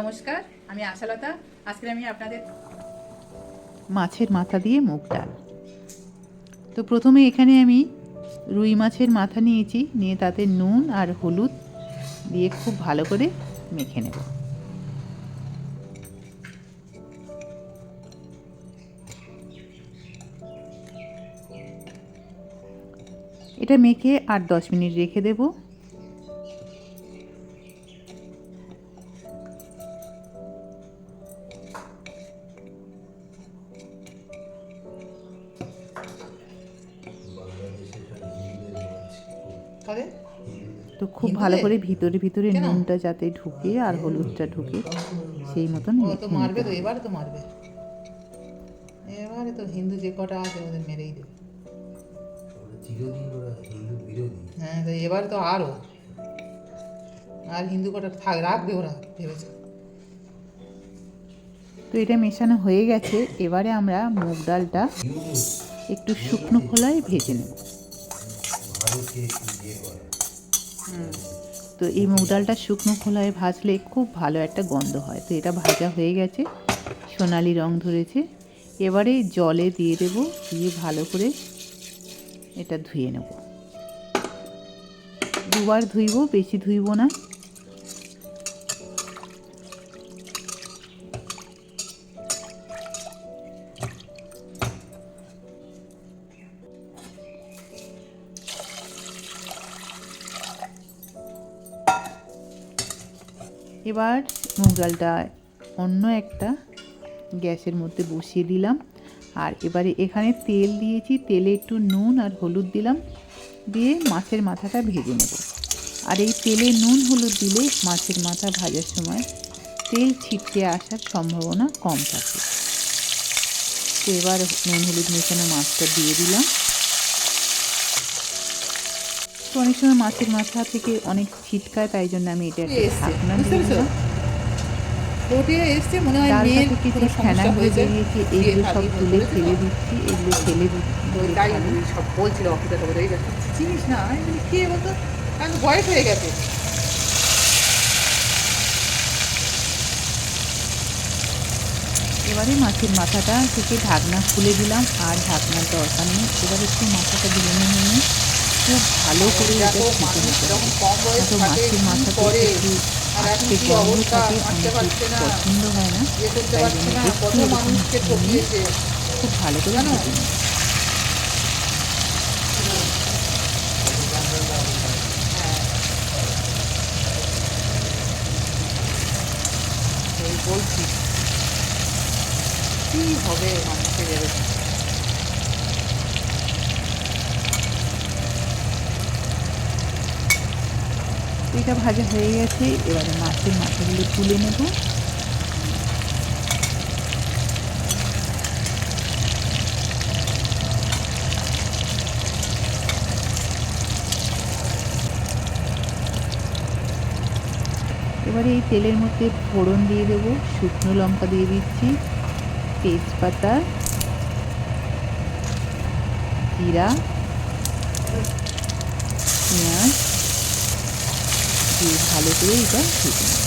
নমস্কার, আমি আশালতা। আজকে আমি আপনাদের মাছের মাথা দিয়ে মুগ ডাল। তো প্রথমে এখানে আমি রুই মাছের মাথা নিয়েছি, নিয়ে তাতে নুন আর হলুদ দিয়ে খুব ভালো করে মেখে নেব। এটা মেখে 8-10 মিনিট রেখে দেব। তো খুব ভালো করে ভিতরে ভিতরে নুনটা যাতে ঢুকে আর হলুদটা ঢুকে সেই মতন তো মারবে তো, এবারে তো মারবে, এবারে তো হিন্দু যে কটা আছে ওদের মেরেই দেবে। হ্যাঁ, তো এবারে তো আরও আর হিন্দু কটা থাক রাখবে ওরা ভেবেছে। তো এটা মেশানো হয়ে গেছে। এবারে আমরা মুগ ডালটা একটু শুকনো খোলায় ভেজে নেব। তো এই মুগ ডালটা শুকনো খোলায় ভাজলে খুব ভালো একটা গন্ধ হয়। তো এটা ভাজা হয়ে গেছে, সোনালি রং ধরেছে। এবারে জলে দিয়ে দেব, দিয়ে ভালো করে এটা ধুয়ে নেব। দুবার ধুইব, বেশি ধুইব না। এবার মুগ ডালটা অন্য একটা গ্যাসের মধ্যে বসিয়ে দিলাম। আর এবারে এখানে তেল দিয়েছি, তেলে একটু নুন আর হলুদ দিলাম, দিয়ে মাছের মাথাটা ভেজে নেব। আর এই তেলে নুন হলুদ দিলে মাছের মাথা ভাজার সময় তেল ছিটকে আসার সম্ভাবনা কম থাকে। তো এবার নুন হলুদ মেশানো মাছটা দিয়ে দিলাম। তো অনেক সময় মাছের মাথা থেকে অনেক ছিটকায়, তাই জন্য আমি এটা একটা ঢাকনা দিয়ে দিলাম। ডালটা থেকে যে ফেনাগুলো বেরিয়েছে এইগুলো সব তুলে ফেলে দিচ্ছি, এগুলো ফেলে দিচ্ছি। সব বলছিল অফিসে তো এই চিনিস না, এগুলি খেয়ে বলতো আমি বয়স হয়ে গেছে। এবারে মাছের মাথাটা থেকে ঢাকনা খুলে দিলাম, আর ঢাকনার দরকার নেই। এবার একটু মাথাটা দিয়ে নিয়ে খুব ভালো করে এটা ফুটে নিতে হবে। তো মাছের মাথাতে একটু আস্তে গন্ধ থাকে, অনেক পছন্দ হয় না, তাই জন্য একটু এরকম নিয়ে খুব ভালো করে ভেজে নিই। বলছি কি হবে মানুষের এরকম। এটা ভাজা হয়ে গেছে। এবারে মাছের মাথাগুলো তুলে নেব। এবারে এই তেলের মধ্যে ফোড়ন দিয়ে দেব, শুকনো লঙ্কা দিয়ে দিচ্ছি, তেজপাতা, জিরা, পেঁয়াজ দিয়ে ভালো করে এটা ভেজে নেব।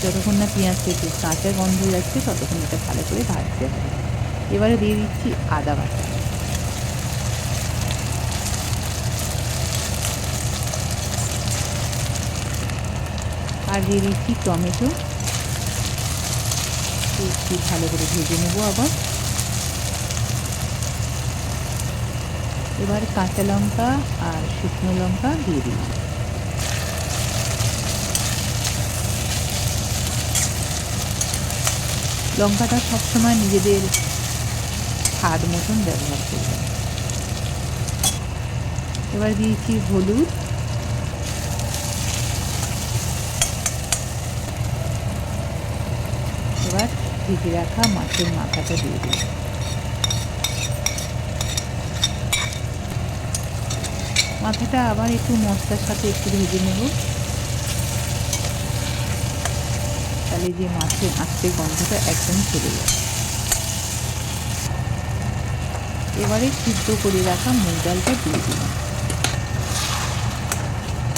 যতক্ষণ না পেঁয়াজ থেকে কাঁচা গন্ধ যাচ্ছে ততক্ষণ এটা ভালো করে ভাজতে হবে। এবারে দিয়ে দিচ্ছি আদা বাটা, আর দিয়ে দিচ্ছি টমেটো। একটু ভালো করে ভেজে নেব আবার। এবার কাঁচা লঙ্কা আর শুকনো লঙ্কা দিয়ে দিলাম। লঙ্কাটা সবসময় নিজেদের স্বাদ মতন ব্যবহার করবেন। এবার দিয়েছি হলুদ, এবার ভেজে রাখা মাছের মাথাটা দিয়ে দিলাম। মাথাটা আবার একটু মশলার সাথে একটু ভেজে নেব, তাহলে যে মাছের আস্তে গন্ধটা একদম চলে যাবে। এবারে সিদ্ধ করে রাখা মুগ ডালটা দিয়ে দিলাম।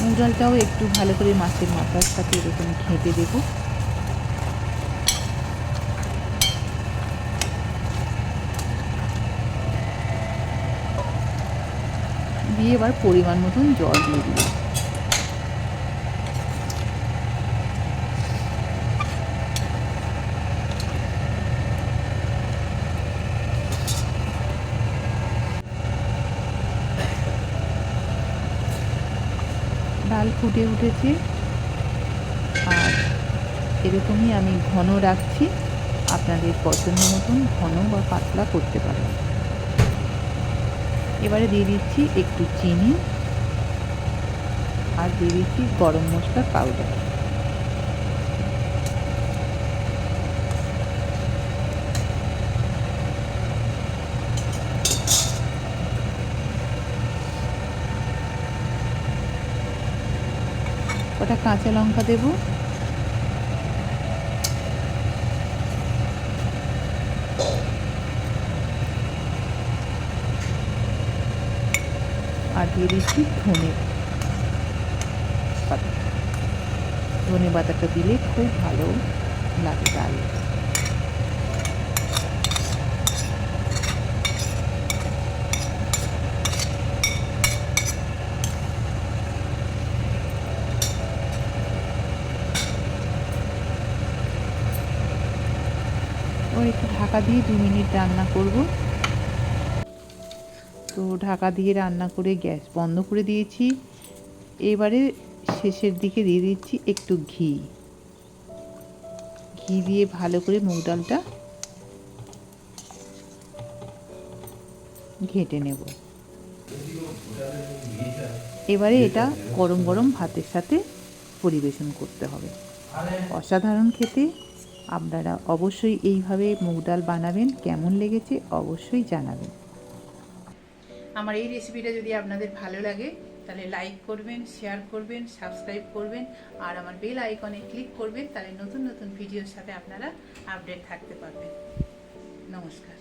মুগ ডালটাও একটু ভালো করে মাছের মাথার সাথে এরকম ঘেঁটে দেবো। দিয়ে এবার পরিমাণ মতন জল দিয়ে দিই। ডাল ফুটে উঠেছে, আর এরকমই আমি ঘন রাখছি, আপনাদের পছন্দ মতন ঘন বা পাতলা করতে পারেন। এবারে দিয়ে দিচ্ছি একটু চিনি আর দিয়ে দিচ্ছি গরম মশলার পাউডার। কটা কাঁচা লঙ্কা দেবো, আর দিয়ে দিচ্ছি ধনে পাতা। ধনে পাতাটা দিলে খুব ভালো লাগে ডাল। ওর একটু ঢাকা দিয়ে 2 মিনিট রান্না করব। তো ঢাকা দিয়ে রান্না করে গ্যাস বন্ধ করে দিয়েছি। এবারে শেষের দিকে দিয়ে দিচ্ছি একটু ঘি। ঘি দিয়ে ভালো করে মুগ ডালটা ঘেঁটে নেব। এবারে এটা গরম গরম ভাতের সাথে পরিবেশন করতে হবে। অসাধারণ খেতে। আপনারা অবশ্যই এইভাবে মুগ ডাল বানাবেন। কেমন লেগেছে অবশ্যই জানাবেন। আমার এই রেসিপিটা যদি আপনাদের ভালো লাগে তাহলে লাইক করবেন, শেয়ার করবেন, সাবস্ক্রাইব করবেন, আর আমার বেল আইকনে ক্লিক করবেন। তাহলে নতুন নতুন ভিডিওর সাথে আপনারা আপডেট থাকতে পারবেন। নমস্কার।